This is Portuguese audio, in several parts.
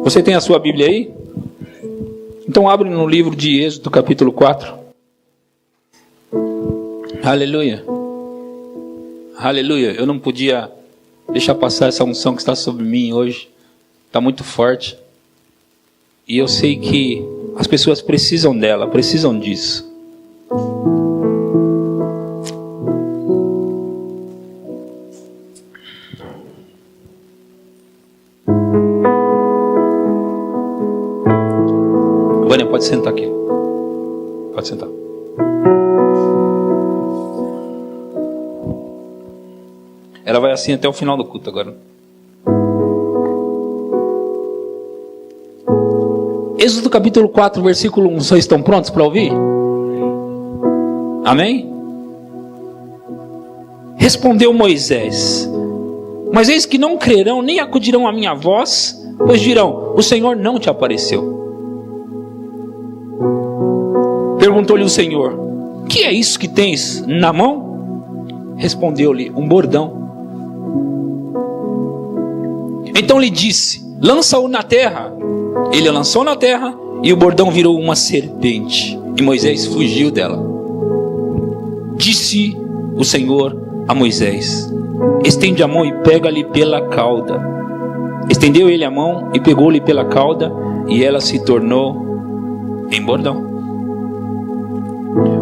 Você tem a sua Bíblia aí? Então abre no livro de Êxodo, capítulo 4. Aleluia. Aleluia. Eu não podia deixar passar essa unção que está sobre mim hoje. Está muito forte. E eu sei que as pessoas precisam dela, precisam disso. Vânia, pode sentar aqui. Pode sentar. Ela vai assim até o final do culto agora. Êxodo capítulo 4, versículo 1. Vocês estão prontos para ouvir? Amém? Respondeu Moisés: mas eis que não crerão, nem acudirão à minha voz, pois dirão: o Senhor não te apareceu. Perguntou-lhe o Senhor: que é isso que tens na mão? Respondeu-lhe: um bordão. Então lhe disse: lança-o na terra. Ele lançou na terra e o bordão virou uma serpente. E Moisés fugiu dela. Disse o Senhor a Moisés: estende a mão e pega-lhe pela cauda. Estendeu ele a mão e pegou-lhe pela cauda, e ela se tornou em bordão.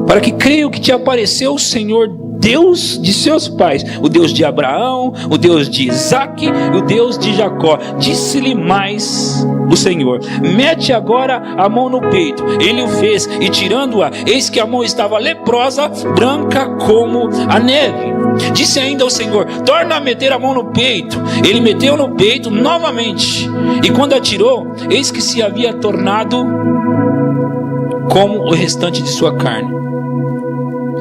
Para que creiam que te apareceu o Senhor, Deus de seus pais, o Deus de Abraão, o Deus de Isaque, o Deus de Jacó. Disse-lhe mais o Senhor: mete agora a mão no peito. Ele o fez, e tirando-a, eis que a mão estava leprosa, branca como a neve. Disse ainda o Senhor: torna a meter a mão no peito. Ele meteu no peito novamente, e quando a tirou, eis que se havia tornado como o restante de sua carne.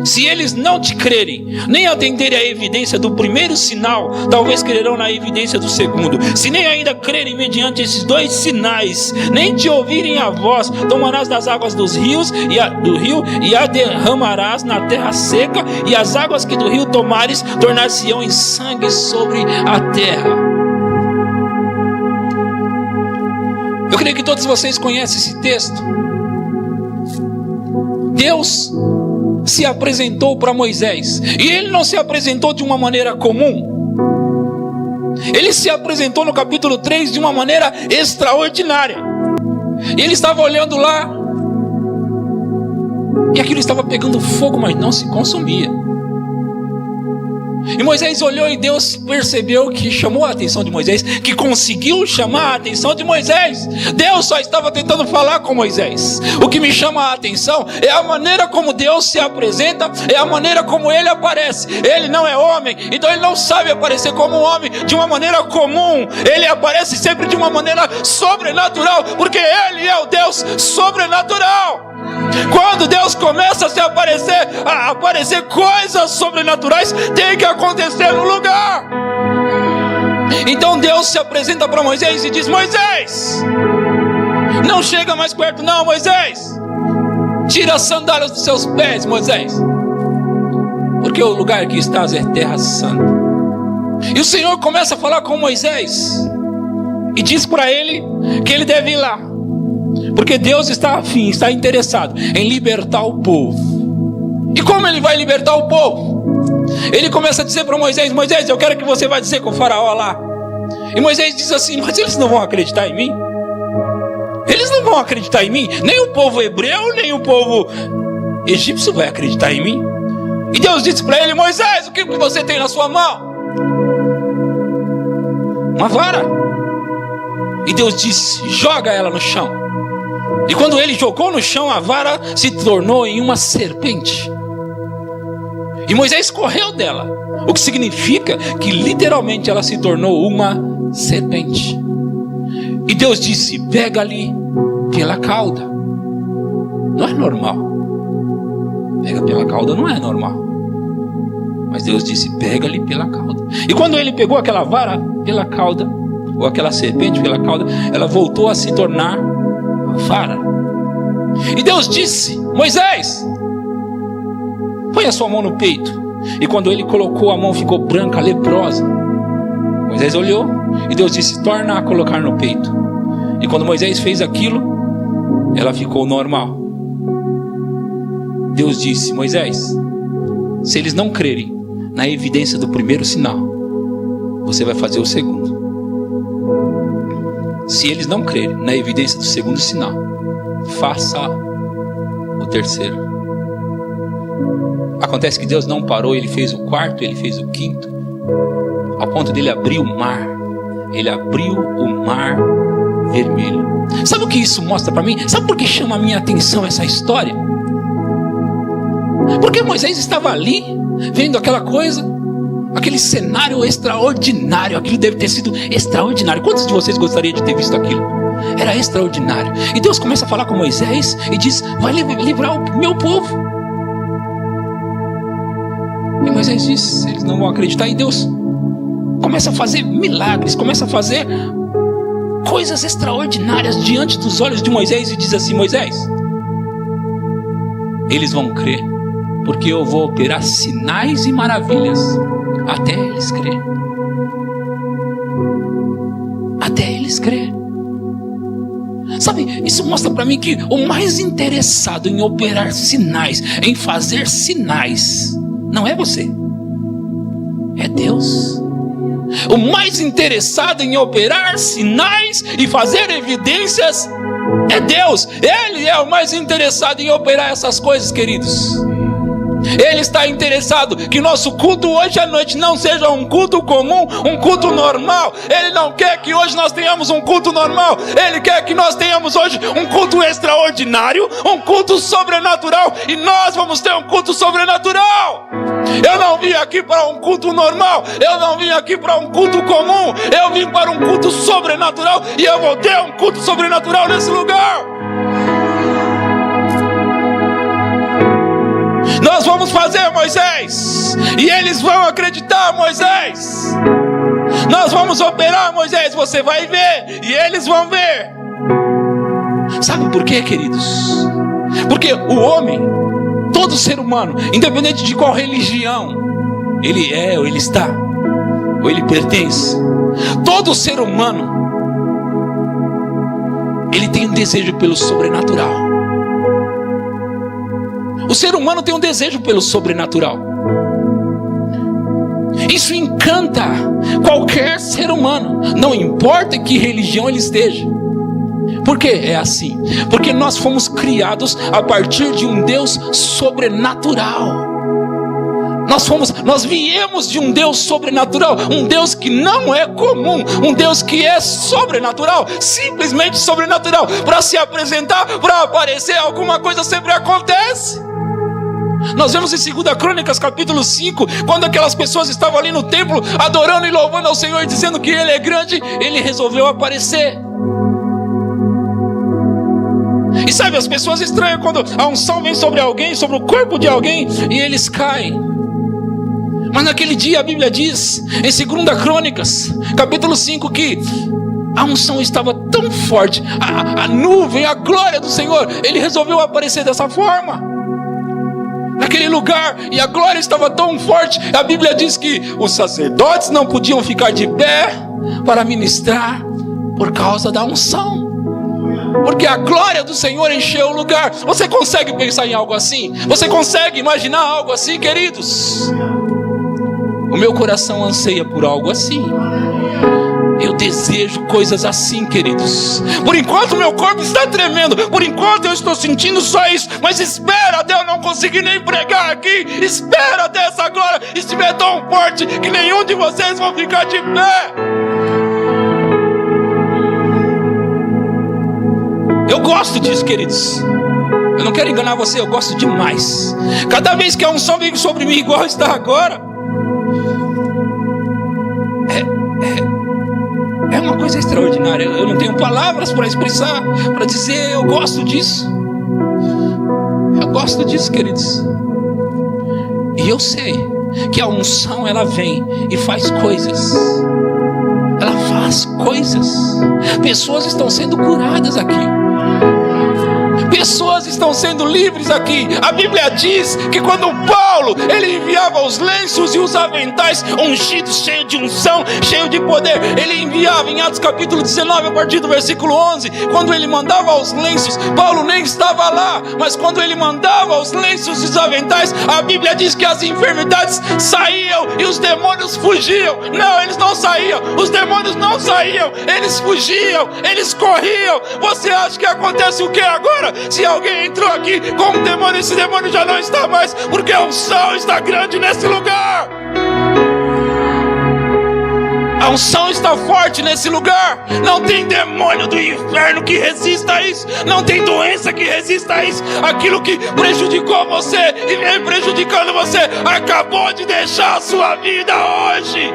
Se eles não te crerem, nem atenderem à evidência do primeiro sinal, talvez crerão na evidência do segundo. Se nem ainda crerem mediante esses dois sinais, nem te ouvirem a voz, tomarás das águas dos rios do rio e a derramarás na terra seca, e as águas que do rio tomares tornar-se-ão em sangue sobre a terra. Eu creio que todos vocês conhecem esse texto. Deus se apresentou para Moisés, e ele não se apresentou de uma maneira comum. Ele se apresentou no capítulo 3 de uma maneira extraordinária. Ele estava olhando lá, e aquilo estava pegando fogo, mas não se consumia. E Moisés olhou, e Deus percebeu que chamou a atenção de Moisés, que conseguiu chamar a atenção de Moisés. Deus só estava tentando falar com Moisés. O que me chama a atenção é a maneira como Deus se apresenta, é a maneira como Ele aparece. Ele não é homem, então Ele não sabe aparecer como um homem de uma maneira comum. Ele aparece sempre de uma maneira sobrenatural, porque Ele é o Deus sobrenatural. Quando Deus começa a se aparecer coisas sobrenaturais, tem que acontecer no lugar. Então Deus se apresenta para Moisés e diz: Moisés, não chega mais perto não, Moisés. Tira as sandálias dos seus pés, Moisés, porque o lugar que estás é terra santa. E o Senhor começa a falar com Moisés e diz para ele que ele deve ir lá, porque Deus está afim, está interessado em libertar o povo. E como Ele vai libertar o povo? Ele começa a dizer para Moisés: Moisés, eu quero que você vá dizer com o faraó lá. E Moisés diz assim: mas eles não vão acreditar em mim? Eles não vão acreditar em mim? Nem o povo hebreu, nem o povo egípcio vai acreditar em mim. E Deus disse para ele: Moisés, o que você tem na sua mão? Uma vara. E Deus disse: joga ela no chão. E quando ele jogou no chão, a vara se tornou em uma serpente. E Moisés correu dela, o que significa que literalmente ela se tornou uma serpente. E Deus disse: pega-lhe pela cauda. Não é normal. Pega pela cauda não é normal. Mas Deus disse: pega-lhe pela cauda. E quando ele pegou aquela vara pela cauda, ou aquela serpente pela cauda, ela voltou a se tornar vara. E Deus disse: Moisés, põe a sua mão no peito. E quando ele colocou a mão, ficou branca, leprosa. Moisés olhou, e Deus disse: torna a colocar no peito. E quando Moisés fez aquilo, ela ficou normal. Deus disse: Moisés, se eles não crerem na evidência do primeiro sinal, você vai fazer o segundo. Se eles não crerem na evidência do segundo sinal, faça o terceiro. Acontece que Deus não parou, Ele fez o quarto, Ele fez o quinto, ao ponto dele abrir o mar. Ele abriu o mar vermelho. Sabe o que isso mostra para mim? Sabe por que chama a minha atenção essa história? Porque Moisés estava ali, vendo aquela coisa, aquele cenário extraordinário. Aquilo deve ter sido extraordinário. Quantos de vocês gostariam de ter visto aquilo? Era extraordinário. E Deus começa a falar com Moisés e diz: vai livrar o meu povo. E Moisés diz: eles não vão acreditar. E Deus começa a fazer milagres, começa a fazer coisas extraordinárias diante dos olhos de Moisés. E diz assim: Moisés, eles vão crer, porque eu vou operar sinais e maravilhas até eles crerem. Até eles crerem. Sabe, isso mostra para mim que o mais interessado em operar sinais, em fazer sinais, não é você, é Deus. O mais interessado em operar sinais e fazer evidências é Deus. Ele é o mais interessado em operar essas coisas, queridos. Ele está interessado que nosso culto hoje à noite não seja um culto comum, um culto normal. Ele não quer que hoje nós tenhamos um culto normal. Ele quer que nós tenhamos hoje um culto extraordinário, um culto sobrenatural. E nós vamos ter um culto sobrenatural. Eu não vim aqui para um culto normal, eu não vim aqui para um culto comum, eu vim para um culto sobrenatural. E eu vou ter um culto sobrenatural nesse lugar. Nós vamos fazer, Moisés, e eles vão acreditar, Moisés. Nós vamos operar, Moisés, você vai ver, e eles vão ver. Sabe por quê, queridos? Porque o homem, todo ser humano, independente de qual religião ele é, ou ele está, ou ele pertence, todo ser humano, ele tem um desejo pelo sobrenatural. O ser humano tem um desejo pelo sobrenatural. Isso encanta qualquer ser humano, não importa em que religião ele esteja. Por que é assim? Porque nós fomos criados a partir de um Deus sobrenatural. Nós viemos de um Deus sobrenatural, um Deus que não é comum, um Deus que é sobrenatural, simplesmente sobrenatural. Para se apresentar, para aparecer, alguma coisa sempre acontece. Nós vemos em 2 Crônicas capítulo 5, quando aquelas pessoas estavam ali no templo adorando e louvando ao Senhor, dizendo que Ele é grande, Ele resolveu aparecer. E sabe, as pessoas estranham quando a unção vem sobre alguém, sobre o corpo de alguém, e eles caem. Mas naquele dia a Bíblia diz, em 2 Crônicas capítulo 5, que a unção estava tão forte, a nuvem, a glória do Senhor, Ele resolveu aparecer dessa forma naquele lugar, e a glória estava tão forte. A Bíblia diz que os sacerdotes não podiam ficar de pé para ministrar por causa da unção, porque a glória do Senhor encheu o lugar. Você consegue pensar em algo assim? Você consegue imaginar algo assim, queridos? O meu coração anseia por algo assim. Eu desejo coisas assim, queridos. Por enquanto meu corpo está tremendo, por enquanto eu estou sentindo só isso, mas espera até eu não conseguir nem pregar aqui. Espera até essa glória estiver tão forte que nenhum de vocês vão ficar de pé. Eu gosto disso, queridos. Eu não quero enganar você, eu gosto demais. Cada vez que a unção vem sobre mim, igual está agora, é uma coisa extraordinária. Eu não tenho palavras para expressar, para dizer, eu gosto disso. Eu gosto disso, queridos. E eu sei que a unção, ela vem e faz coisas. Ela faz coisas. Pessoas estão sendo curadas aqui. Pessoas estão sendo livres aqui. A Bíblia diz que quando Paulo, ele enviava os lenços e os aventais ungidos, cheio de unção, cheio de poder, ele enviava em Atos capítulo 19, a partir do versículo 11, quando ele mandava os lenços, Paulo nem estava lá, mas quando ele mandava os lenços e os aventais, a Bíblia diz que as enfermidades saíam e os demônios fugiam. Não, eles não saíam, os demônios não saíam, eles fugiam, eles corriam. Você acha que acontece o que agora? Se alguém entrou aqui com um demônio, esse demônio já não está mais, porque a unção está grande nesse lugar. A unção está forte nesse lugar. Não tem demônio do inferno que resista a isso. Não tem doença que resista a isso. Aquilo que prejudicou você e vem prejudicando você, acabou de deixar a sua vida hoje.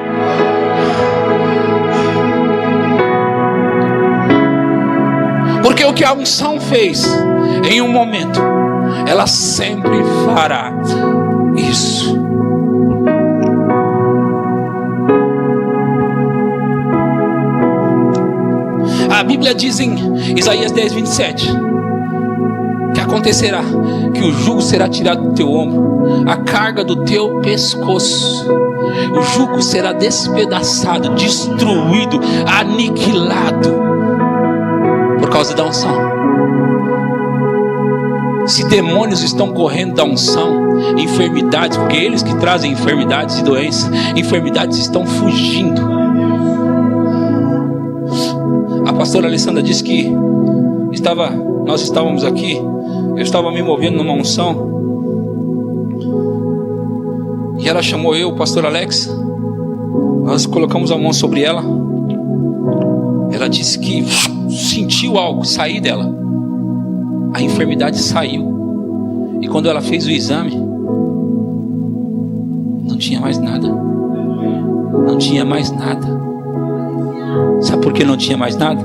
Porque o que a unção fez em um momento, ela sempre fará isso. A Bíblia diz em Isaías 10, 27 que acontecerá que o jugo será tirado do teu ombro, a carga do teu pescoço. O jugo será despedaçado, destruído, aniquilado por causa da unção. Se demônios estão correndo da unção, enfermidades, porque eles que trazem enfermidades e doenças, enfermidades estão fugindo. A pastora Alessandra disse que nós estávamos aqui, eu estava me movendo numa unção, e ela chamou eu, o pastor Alex, nós colocamos a mão sobre ela. Ela disse que sentiu algo sair dela, a enfermidade saiu, e quando ela fez o exame, não tinha mais nada. Não tinha mais nada. Sabe por que não tinha mais nada?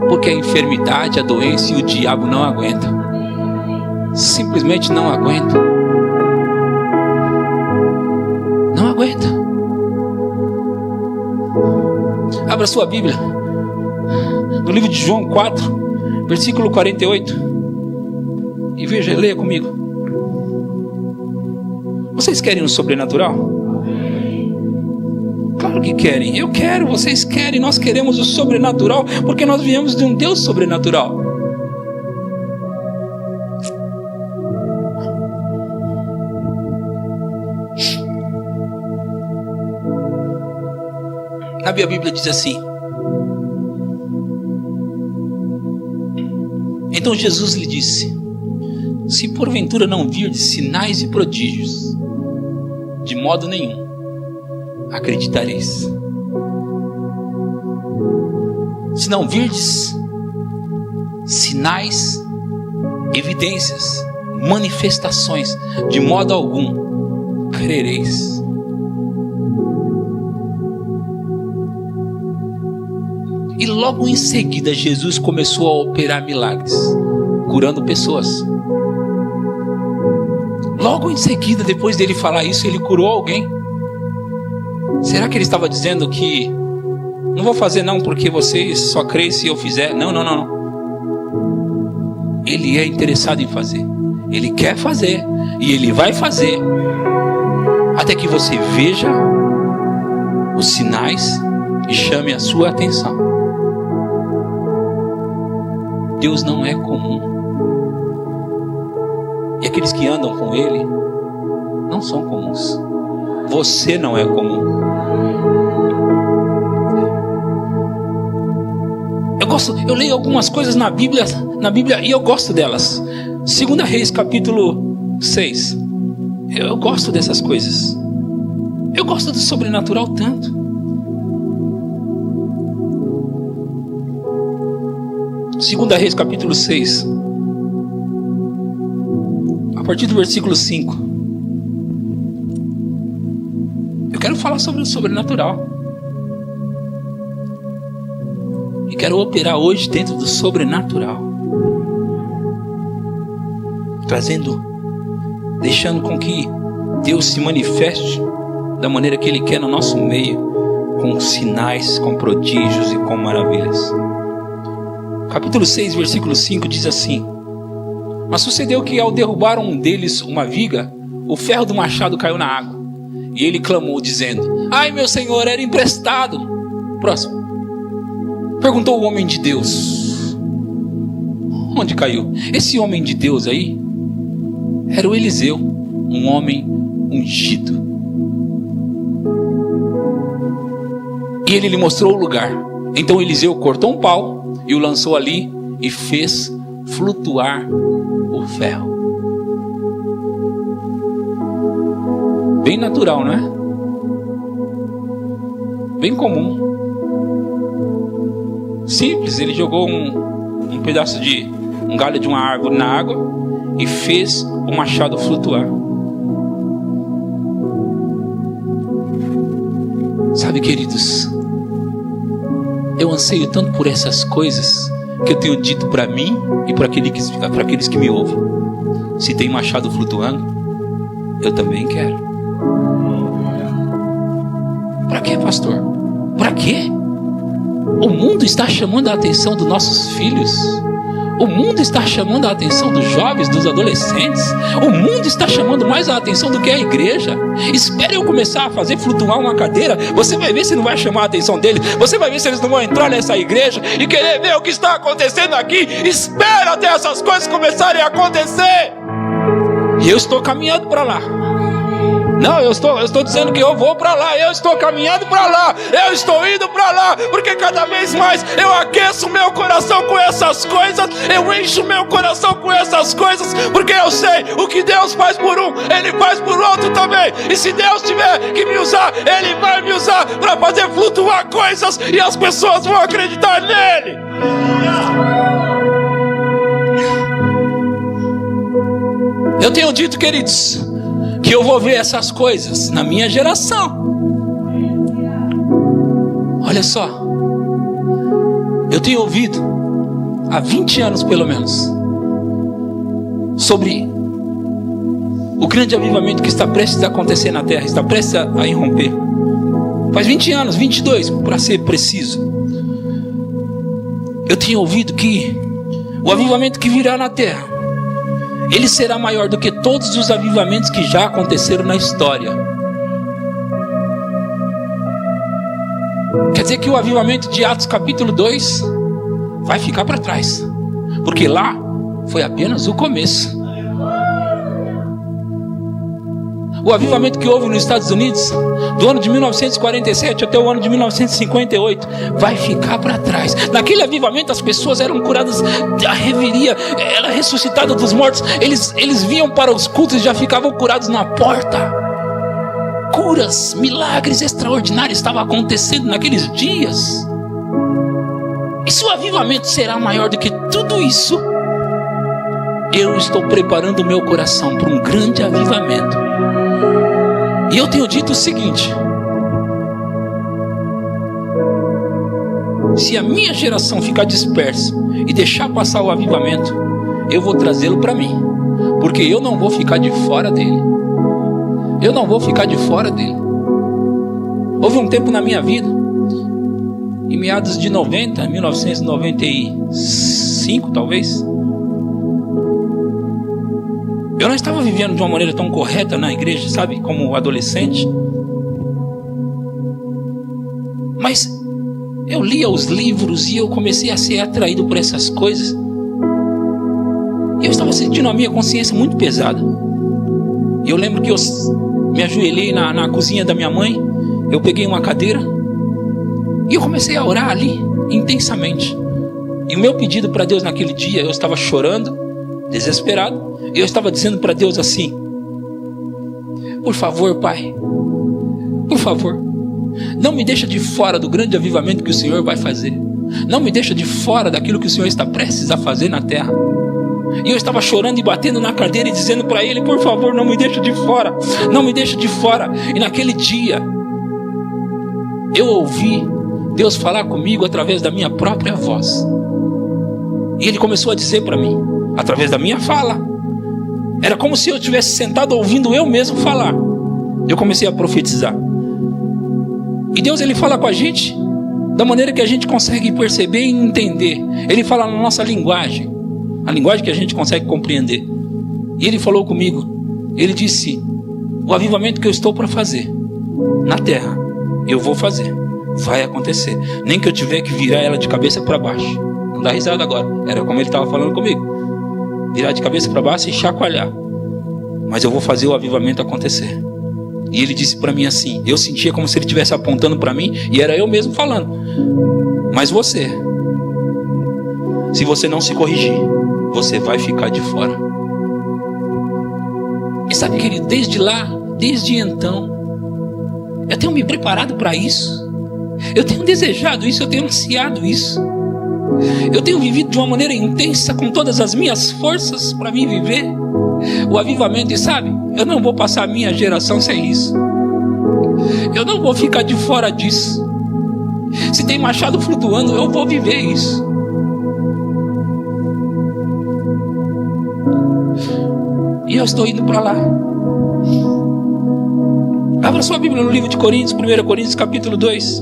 Porque a enfermidade, a doença e o diabo não aguentam. Simplesmente não aguentam. Não aguenta. Abra sua Bíblia no livro de João 4, versículo 48, e veja, leia comigo. Vocês querem o sobrenatural? Claro que querem, eu quero, vocês querem, nós queremos o sobrenatural, porque nós viemos de um Deus sobrenatural. A Bíblia diz assim: então Jesus lhe disse: se porventura não virdes sinais e prodígios, de modo nenhum acreditareis. Se não virdes sinais, evidências, manifestações, de modo algum crereis. E logo em seguida Jesus começou a operar milagres, curando pessoas. Logo em seguida, depois dele falar isso, ele curou alguém. Será que ele estava dizendo que não vou fazer não, porque vocês só creem se eu fizer? Não. Ele é interessado em fazer. Ele quer fazer. E ele vai fazer. Até que você veja os sinais e chame a sua atenção. Deus não é comum. E aqueles que andam com Ele não são comuns. Você não é comum. Eu leio algumas coisas na Bíblia e eu gosto delas. 2 Reis capítulo 6. Eu gosto dessas coisas. Eu gosto do sobrenatural tanto. Segunda Reis capítulo 6, a partir do versículo 5. Eu quero falar sobre o sobrenatural. E quero operar hoje dentro do sobrenatural, deixando com que Deus se manifeste da maneira que Ele quer no nosso meio, com sinais, com prodígios e com maravilhas. Capítulo 6, versículo 5 diz assim: Mas sucedeu que ao derrubar um deles uma viga, o ferro do machado caiu na água. E ele clamou dizendo: ai, meu senhor, era emprestado. Próximo. Perguntou o homem de Deus: onde caiu? Esse homem de Deus aí era o Eliseu, um homem ungido. E ele lhe mostrou o lugar. Então Eliseu cortou um pau e o lançou ali e fez flutuar o ferro. Bem natural, não é? Bem comum. Simples. Ele jogou um pedaço de um galho de uma árvore na água e fez o machado flutuar. Sabe, queridos, eu anseio tanto por essas coisas que eu tenho dito para mim e para aqueles que me ouvem: se tem machado flutuando, eu também quero. Para quê, pastor? Para quê? O mundo está chamando a atenção dos nossos filhos. O mundo está chamando a atenção dos jovens, dos adolescentes. O mundo está chamando mais a atenção do que a igreja. Espere eu começar a fazer flutuar uma cadeira. Você vai ver se não vai chamar a atenção deles. Você vai ver se eles não vão entrar nessa igreja e querer ver o que está acontecendo aqui. Espera até essas coisas começarem a acontecer. E eu estou caminhando para lá. Não, eu estou dizendo que eu vou para lá. Eu estou caminhando para lá. Eu estou indo para lá. Porque cada vez mais eu aqueço meu coração com essas coisas. Eu encho meu coração com essas coisas. Porque eu sei o que Deus faz por um, Ele faz por outro também. E se Deus tiver que me usar, Ele vai me usar para fazer flutuar coisas. E as pessoas vão acreditar nele. Eu tenho dito, queridos, que eu vou ver essas coisas na minha geração. Olha só, eu tenho ouvido há 20 anos pelo menos sobre o grande avivamento que está prestes a acontecer na terra, está prestes a irromper. Faz 20 anos, 22 para ser preciso. Eu tenho ouvido que o avivamento que virá na terra, ele será maior do que todos os avivamentos que já aconteceram na história. Quer dizer que o avivamento de Atos capítulo 2 vai ficar para trás, porque lá foi apenas o começo. O avivamento que houve nos Estados Unidos, do ano de 1947 até o ano de 1958, vai ficar para trás. Naquele avivamento as pessoas eram curadas, a reveria era ressuscitada dos mortos. Eles vinham para os cultos e já ficavam curados na porta. Curas, milagres extraordinários estavam acontecendo naqueles dias. E se o avivamento será maior do que tudo isso, eu estou preparando o meu coração para um grande avivamento. E eu tenho dito o seguinte: se a minha geração ficar dispersa e deixar passar o avivamento, eu vou trazê-lo para mim, porque eu não vou ficar de fora dele. Eu não vou ficar de fora dele. Houve um tempo na minha vida, em meados de 1995 talvez, eu não estava vivendo de uma maneira tão correta na igreja, sabe, como adolescente. Mas eu lia os livros e eu comecei a ser atraído por essas coisas. E eu estava sentindo a minha consciência muito pesada. E eu lembro que eu me ajoelhei na cozinha da minha mãe. Eu peguei uma cadeira e eu comecei a orar ali intensamente. E o meu pedido para Deus naquele dia, eu estava chorando, desesperado. Eu estava dizendo para Deus assim: por favor, Pai, por favor, não me deixa de fora do grande avivamento que o Senhor vai fazer. Não me deixa de fora daquilo que o Senhor está prestes a fazer na terra. E eu estava chorando e batendo na cadeira e dizendo para Ele: por favor, não me deixa de fora, não me deixa de fora. E naquele dia eu ouvi Deus falar comigo através da minha própria voz. E Ele começou a dizer para mim, através da minha fala. Era como se eu estivesse sentado ouvindo eu mesmo falar. Eu comecei a profetizar. E Deus, Ele fala com a gente da maneira que a gente consegue perceber e entender. Ele fala na nossa linguagem. a linguagem que a gente consegue compreender. E ele falou comigo, ele disse: o avivamento que eu estou para fazer na terra, eu vou fazer, vai acontecer, nem que eu tiver que virar ela de cabeça para baixo. Não dá risada agora, era como ele estava falando comigo, virar de cabeça para baixo e chacoalhar, mas eu vou fazer o avivamento acontecer. E ele disse para mim assim, eu sentia como se ele estivesse apontando para mim, e era eu mesmo falando: mas você, se você não se corrigir, você vai ficar de fora. E sabe, querido, desde lá, desde então, eu tenho me preparado para isso, eu tenho desejado isso, eu tenho ansiado isso, eu tenho vivido de uma maneira intensa, com todas as minhas forças para mim viver o avivamento. E sabe, eu não vou passar a minha geração sem isso, eu não vou ficar de fora disso. Se tem machado flutuando, eu vou viver isso. E eu estou indo para lá. Abra sua Bíblia no livro de Coríntios, 1 Coríntios capítulo 2.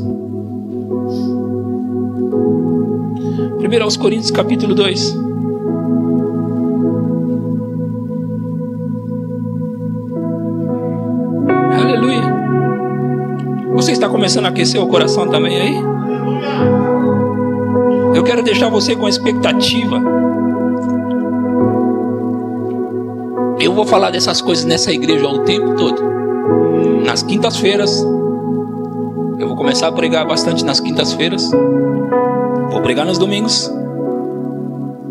1 aos Coríntios capítulo 2. Aleluia. Você está começando a aquecer o coração também aí? Eu quero deixar você com a expectativa. Eu vou falar dessas coisas nessa igreja o tempo todo. Nas quintas-feiras, eu vou começar a pregar bastante nas quintas-feiras. Vou pregar nos domingos.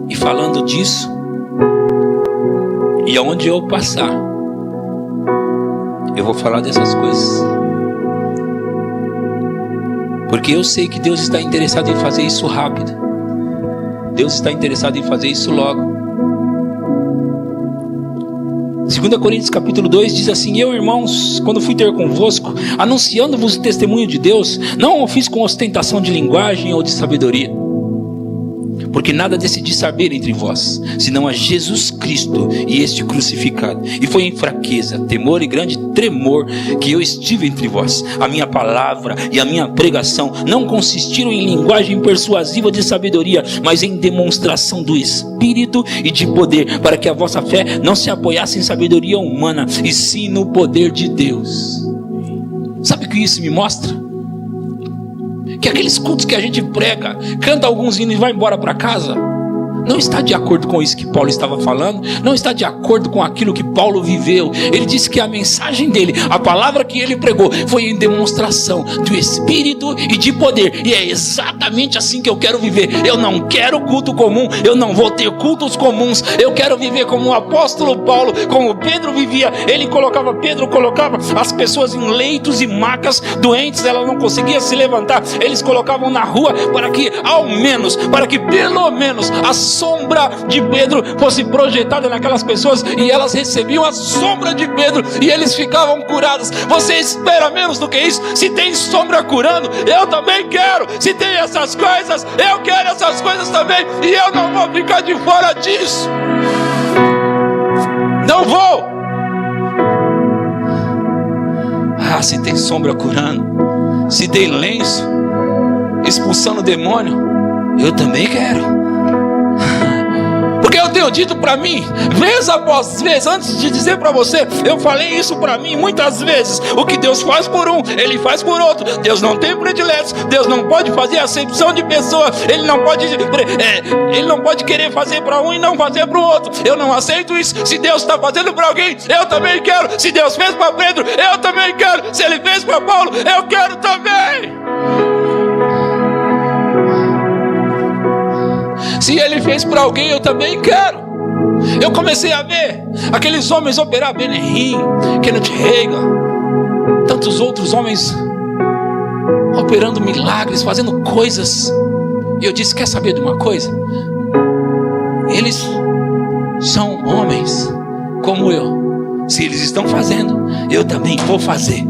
E falando disso, e aonde eu passar, eu vou falar dessas coisas. Porque eu sei que Deus está interessado em fazer isso rápido. Deus está interessado em fazer isso logo. 2 Coríntios capítulo 2 diz assim: eu, irmãos, quando fui ter convosco, anunciando-vos o testemunho de Deus, não o fiz com ostentação de linguagem ou de sabedoria, porque nada decidi saber entre vós, senão a Jesus Cristo e este crucificado. E foi em fraqueza, temor e grande tremor que eu estive entre vós. A minha palavra e a minha pregação não consistiram em linguagem persuasiva de sabedoria, mas em demonstração do Espírito e de poder, para que a vossa fé não se apoiasse em sabedoria humana, e sim no poder de Deus. Sabe o que isso me mostra? Que aqueles cultos que a gente prega, canta alguns hinos e vai embora para casa, não está de acordo com isso que Paulo estava falando, não está de acordo com aquilo que Paulo viveu. Ele disse que a mensagem dele, a palavra que ele pregou, foi em demonstração do Espírito e de poder. E é exatamente assim que eu quero viver. Eu não quero culto comum, eu não vou ter cultos comuns. Eu quero viver como o apóstolo Paulo, como Pedro vivia. Pedro colocava as pessoas em leitos e macas, doentes, ela não conseguia se levantar. Eles colocavam na rua para que pelo menos a sombra de Pedro fosse projetada naquelas pessoas, e elas recebiam a sombra de Pedro e eles ficavam curados. Você espera menos do que isso? Se tem sombra curando, eu também quero. Se tem essas coisas, eu quero essas coisas também, e eu não vou ficar de fora disso. Não vou. Se tem sombra curando, se tem lenço expulsando o demônio, eu também quero. Porque eu tenho dito para mim, vez após vez, antes de dizer para você, eu falei isso para mim muitas vezes: o que Deus faz por um, Ele faz por outro. Deus não tem prediletos, Deus não pode fazer acepção de pessoa, Ele não pode querer fazer para um e não fazer para o outro. Eu não aceito isso. Se Deus está fazendo para alguém, eu também quero. Se Deus fez para Pedro, eu também quero. Se Ele fez para Paulo, eu quero também. Se Ele fez para alguém, eu também quero. Eu comecei a ver aqueles homens operar, Benny Hinn, Kenneth Hagin, tantos outros homens operando milagres, fazendo coisas. E eu disse: quer saber de uma coisa? Eles são homens como eu. Se eles estão fazendo, eu também vou fazer.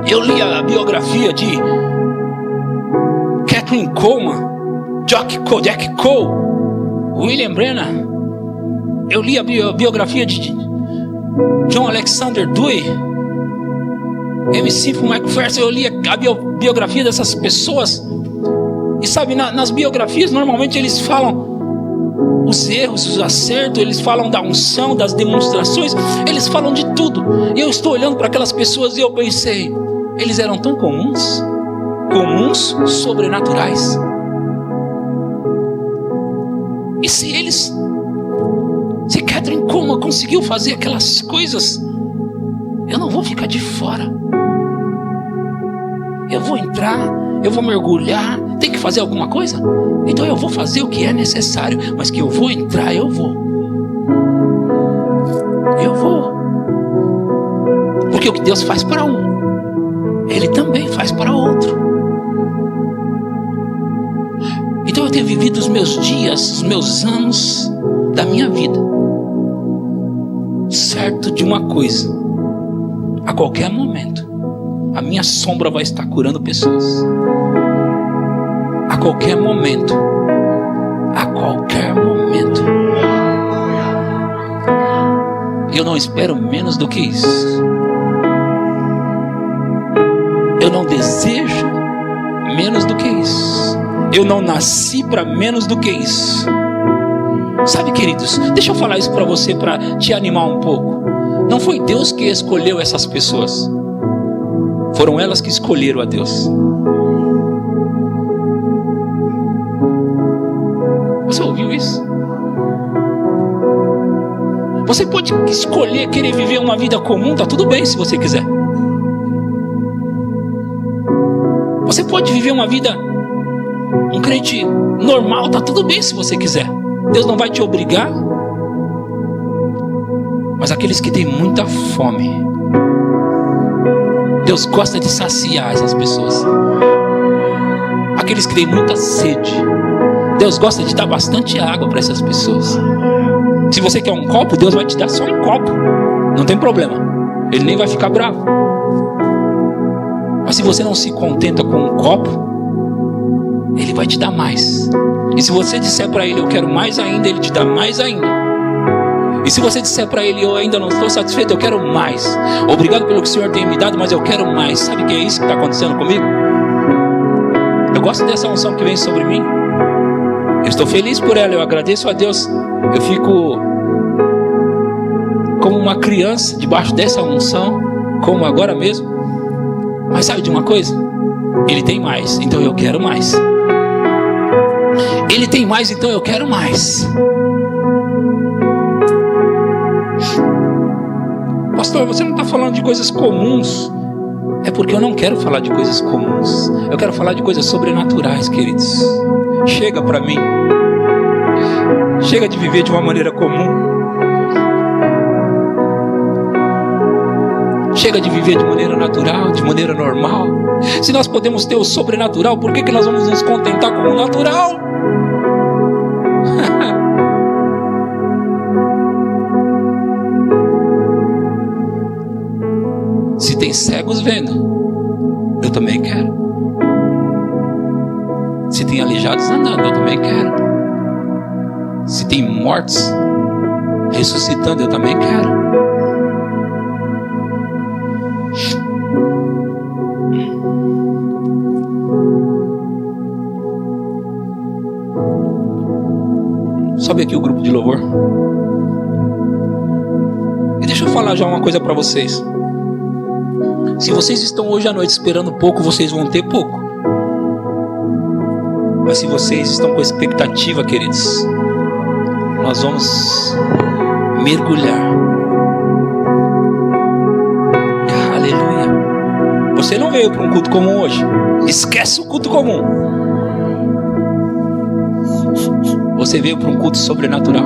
Eu li a biografia de Kathryn Kuhlman, Jack Cole, William Brennan. Eu li a biografia de John Alexander Dewey, MC McPherson. Eu li a biografia dessas pessoas, e E sabe, nas biografias, normalmente eles falam os erros, os acertos, eles falam da unção, das demonstrações, eles falam de tudo. E eu estou olhando para aquelas pessoas e eu pensei, eles eram tão comuns sobrenaturais. E se Kathryn Kuhlman conseguiu fazer aquelas coisas, eu não vou ficar de fora. Eu vou entrar, eu vou mergulhar. Tem que fazer alguma coisa? Então eu vou fazer o que é necessário. Mas que eu vou entrar, eu vou. Porque o que Deus faz para um, Ele também faz para outro. Então eu tenho vivido os meus dias, os meus anos da minha vida certo de uma coisa: a qualquer momento a minha sombra vai estar curando pessoas. A qualquer momento. Eu não espero menos do que isso. Eu não desejo menos do que isso. Eu não nasci para menos do que isso. Sabe, queridos, deixa eu falar isso para você, para te animar um pouco. Não foi Deus que escolheu essas pessoas. Foram elas que escolheram a Deus. Você ouviu isso? Você pode escolher querer viver uma vida comum, tá tudo bem se você quiser. Você pode viver uma vida, um crente normal, tá tudo bem se você quiser. Deus não vai te obrigar. Mas aqueles que têm muita fome, Deus gosta de saciar essas pessoas. Aqueles que têm muita sede, Deus gosta de dar bastante água para essas pessoas. Se você quer um copo, Deus vai te dar só um copo. Não tem problema. Ele nem vai ficar bravo. Mas se você não se contenta com um copo, Ele vai te dar mais. E se você disser para Ele, eu quero mais ainda, Ele te dá mais ainda. E se você disser para Ele, eu ainda não estou satisfeito, eu quero mais. Obrigado pelo que o Senhor tem me dado, mas eu quero mais. Sabe o que é isso que está acontecendo comigo? Eu gosto dessa unção que vem sobre mim. Eu estou feliz por ela, eu agradeço a Deus. Eu fico como uma criança debaixo dessa unção, como agora mesmo. Mas sabe de uma coisa? Ele tem mais, então eu quero mais. Ele tem mais, então eu quero mais. Pastor, você não está falando de coisas comuns. É porque eu não quero falar de coisas comuns. Eu quero falar de coisas sobrenaturais, queridos. Chega para mim. Chega de viver de uma maneira comum. Chega de viver de maneira natural, de maneira normal. Se nós podemos ter o sobrenatural, por que nós vamos nos contentar com o natural? Se tem cegos vendo, eu também quero. Se tem aleijados andando, eu também quero. Se tem mortos ressuscitando, eu também quero. Sobe aqui o grupo de louvor. E deixa eu falar já uma coisa para vocês. Se vocês estão hoje à noite esperando pouco, vocês vão ter pouco. Mas se vocês estão com expectativa, queridos, nós vamos mergulhar. Aleluia. Você não veio para um culto comum hoje. Esquece o culto comum. Você veio para um culto sobrenatural.